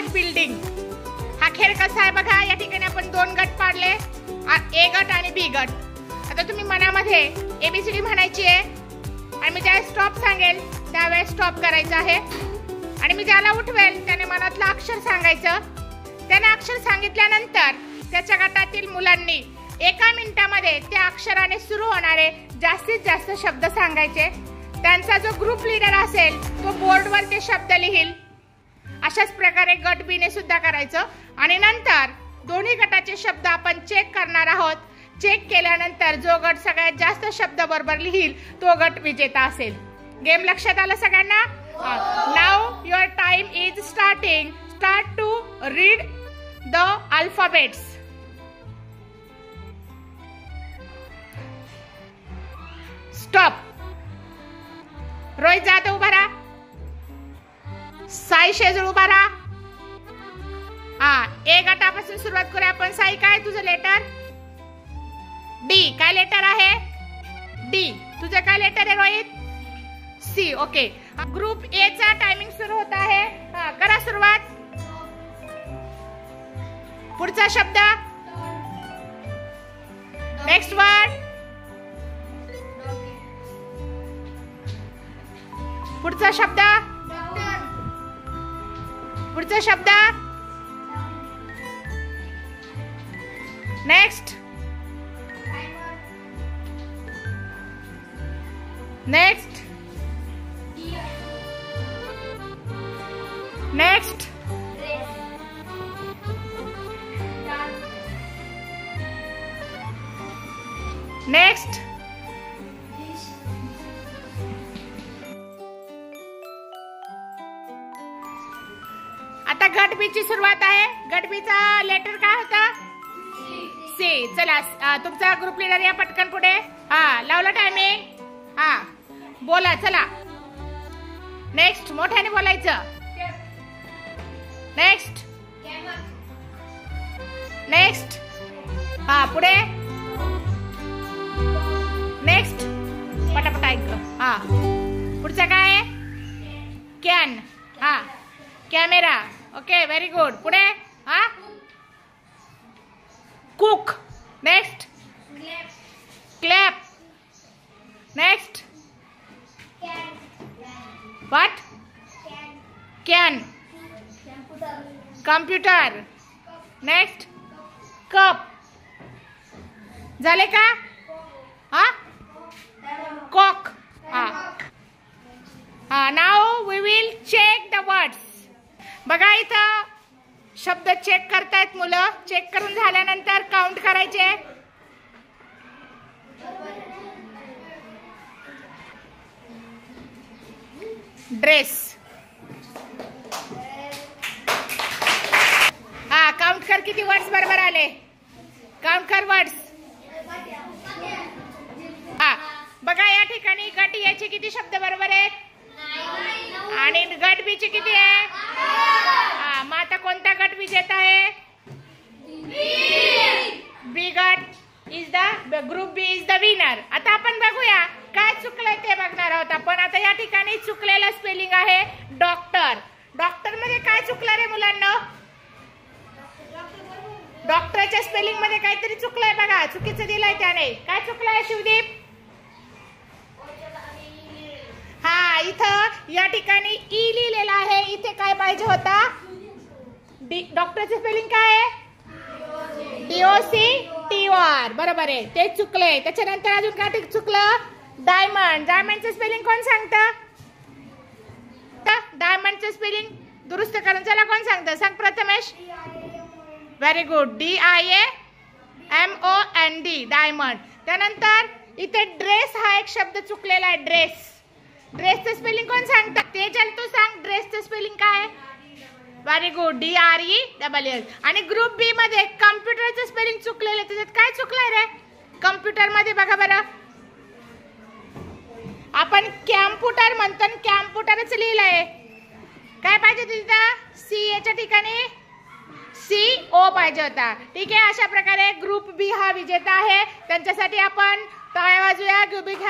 गट बिल्डिंग. हा खेळ कसा आहे बघा. या ठिकाणी आपण 2 गट पाडले, ए गट आणि बी गट. आता तुम्ही मनामध्ये ABCD म्हणायची आहे आणि मी ज्यावेळेस स्टॉप सांगेल त्यावेळेस स्टॉप करायचं आहे आणि मी ज्याला उठवेल त्याने मनातलं अक्षर सांगायचं. त्याने अक्षर सांगितल्यानंतर त्याच्या गटातील मुलांनी 1 मिनिटामध्ये त्या अक्षराने सुरू होणारे जास्तीत जास्त शब्द सांगायचे. त्यांचा जो ग्रुप लीडर असेल तो बोर्डवर ते शब्द लिहिल. अशाच प्रकारे गट बी ने सुद्धा करायचं आणि नंतर दोन्ही गटाचे शब्द आपण चेक करणार आहोत. चेक केल्यानंतर जो गट सगळ्यात जास्त शब्द बरोबर लिहिल तो गट विजेता असेल. गेम लक्षात आलं सगळ्यांना? Now your time is starting. Start to read the alphabets. Stop. Rohit Jadhav उभा राहा. साई शेजूळ उभा राहा. ए गटापासून सुरुवात करूया आपण. साई, काय तुझं लेटर? डी. काय लेटर आहे? डी. तुझं काय लेटर आहे Rohit? C. Okay. Group A चा टायमिंग सुरू होत आहे. करा सुरुवात. पुढचा शब्द. Next word. पुढचा शब्द. पुढचा शब्द. नेक्स्ट. नेक्स्ट. नेक्स्ट. नेक्स्ट. आता गट बी ची सुरुवात आहे. गट बी चा लेटर काय होता? सी. चला तुमचा ग्रुप लीडर या पटकन पुढे. लावलं टायमिंग. बोला चला. नेक्स्ट. मोठ्याने बोलायचं. नेक्स्ट. नेक्स्ट. पुढे. नेक्स्ट. पटापट ऐक. पुढचं काय? Can. Camera. Okay, very good. पुढे. Cook. Next. Clap. Next. What? Can. Computer. Next. Cup. झाले का? Cock. Now we will check the words. बघा इथं शब्द चेक करतायत मुलं. चेक करून झाल्यानंतर काउंट करायचे. ड्रेस. काउंट कर किती वर्ड्स बरोबर आले. काउंट कर वर्ड्स. बघा या ठिकाणी गट ए चे किती शब्द बरोबर आहेत आणि गट बी चे किती आहे? मग आता कोणता गट विजेता आहे? बी गट is the group B is the winner. आता आपण बघूया काय चुकलंय ते बघणार आहोत आपण. आता या ठिकाणी चुकलेला स्पेलिंग आहे डॉक्टर. डॉक्टर मध्ये काय चुकलं रे मुलांना? डॉक्टरच्या स्पेलिंग मध्ये काहीतरी चुकलंय बघा. चुकीचं दिलंय त्याने. काय चुकलंय शिवदीप? इथं या ठिकाणी ई लिहिलेला आहे. इथे काय पाहिजे होता? डॉक्टरचे स्पेलिंग काय आहे? DOCTOR. बरोबर आहे, ते चुकलंय. त्याच्यानंतर अजून काय चुकलं? डायमंड. डायमंडचं स्पेलिंग कोण सांगतं? डायमंडचं स्पेलिंग दुरुस्त करून चला कोण सांगतं? सांग Prathamesh. Very good. DIAMOND. Diamond. त्यानंतर इथे ड्रेस हा एक शब्द चुकलेला आहे. ड्रेस. ड्रेसचं स्पेलिंग कोण सांगतं? ते चल तू सांग. ड्रेसचं स्पेलिंग काय? Very good. DRESS. आणि ग्रुप बी मध्ये कम्प्युटरचं स्पेलिंग चुकलेलं. त्याच्यात काय चुकलंय रे? कम्प्युटर मध्ये बघा बरं. आपण कॅम्प्युटर म्हणतो, कॅम्प्युटरच लिहिलंय. काय पाहिजे तिथं? CA च्या ठिकाणी CO पाहिजे होता. ठीक आहे. अशा प्रकारे ग्रुप बी हा विजेता आहे. त्यांच्यासाठी आपण टाळ्या वाजवूया. क्युबिक